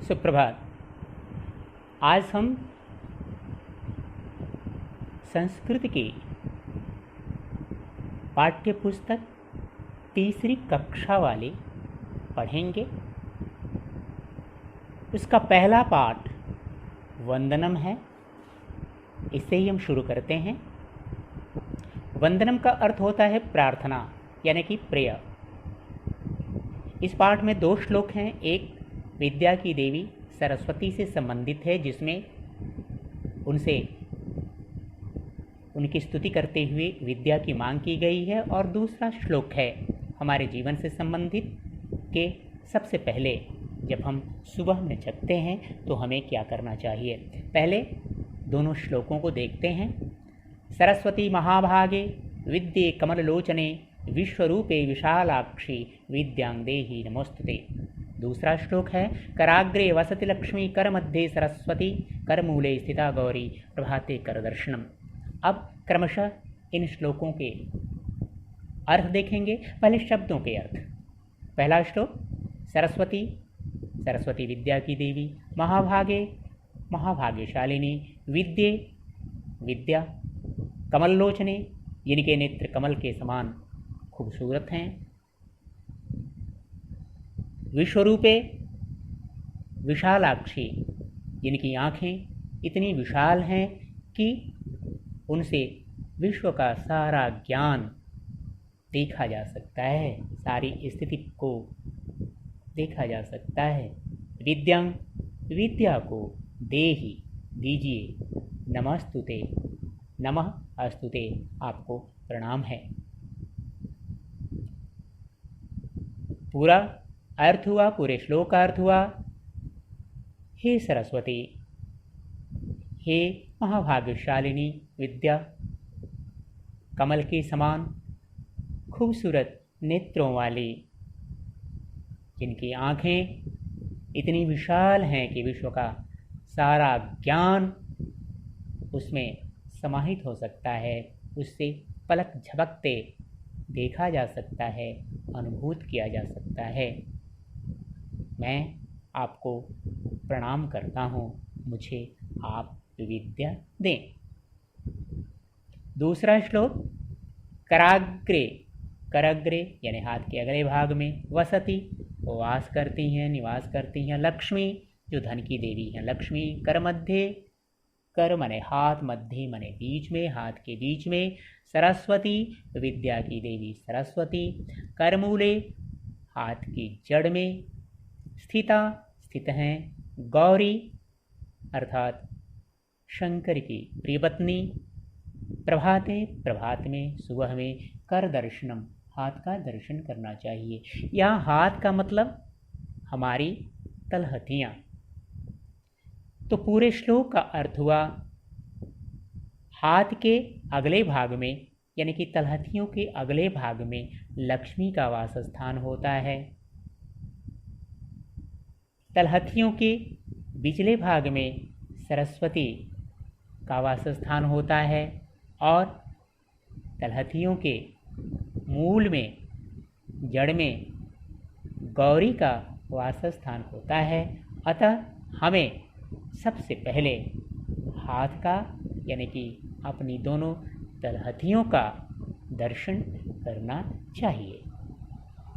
सुप्रभात। आज हम संस्कृत की पाठ्य पुस्तक तीसरी कक्षा वाले पढ़ेंगे। उसका पहला पाठ वंदनम है। इससे ही हम शुरू करते हैं। वंदनम का अर्थ होता है प्रार्थना यानी कि प्रेयर। इस पाठ में 2 श्लोक हैं। एक विद्या की देवी सरस्वती से संबंधित है, जिसमें उनसे उनकी स्तुति करते हुए विद्या की मांग की गई है। और दूसरा श्लोक है हमारे जीवन से संबंधित कि सबसे पहले जब हम सुबह में जगते हैं तो हमें क्या करना चाहिए। पहले दोनों श्लोकों को देखते हैं। सरस्वती महाभागे विद्ये कमललोचने विश्वरूपे विशालाक्षी विद्यांदेहि नमोस्तुते। दूसरा श्लोक है कराग्रे वसति लक्ष्मी कर मध्ये सरस्वती कर मूले स्थिता गौरी प्रभाते कर दर्शनम। अब क्रमशः इन श्लोकों के अर्थ देखेंगे। पहले शब्दों के अर्थ। पहला श्लोक सरस्वती, सरस्वती विद्या की देवी, महाभागे, महाभाग्यशालिनी, विद्ये, विद्या, कमललोचने, जिनके नेत्र कमल के समान खूबसूरत हैं, विश्वरूपे, विशालाक्षी, जिनकी आँखें इतनी विशाल हैं कि उनसे विश्व का सारा ज्ञान देखा जा सकता है, सारी स्थिति को देखा जा सकता है। विद्यां, विद्या को देहि, दीजिए, नमस्तुते, नमः अस्तुते, आपको प्रणाम है। पूरा अर्थ हुआ, पूरे श्लोक का अर्थ हुआ, हे सरस्वती, हे महाभाग्यशालिनी विद्या, कमल के समान खूबसूरत नेत्रों वाली, जिनकी आँखें इतनी विशाल हैं कि विश्व का सारा ज्ञान उसमें समाहित हो सकता है, उससे पलक झपकते देखा जा सकता है, अनुभूत किया जा सकता है। मैं आपको प्रणाम करता हूँ, मुझे आप विद्या दें। दूसरा श्लोक कराग्रे, करग्रे यानी हाथ के अगले भाग में, वसति, वास करती हैं, निवास करती हैं, लक्ष्मी, जो धन की देवी हैं लक्ष्मी, कर मध्य, कर मने हाथ, मध्य मने बीच में, हाथ के बीच में, सरस्वती, विद्या की देवी सरस्वती, करमूले, हाथ की जड़ में, स्थिता, स्थित हैं, गौरी अर्थात शंकर की प्रिय पत्नी, प्रभाते, प्रभात में, सुबह में, कर दर्शनम, हाथ का दर्शन करना चाहिए। यहाँ हाथ का मतलब हमारी तलहथियाँ। तो पूरे श्लोक का अर्थ हुआ, हाथ के अगले भाग में यानी कि तलहथियों के अगले भाग में लक्ष्मी का वास स्थान होता है, तलहथियों के पिछले भाग में सरस्वती का वास स्थान होता है और तलहथियों के मूल में, जड़ में गौरी का वास स्थान होता है। अतः हमें सबसे पहले हाथ का यानी कि अपनी दोनों तलहथियों का दर्शन करना चाहिए।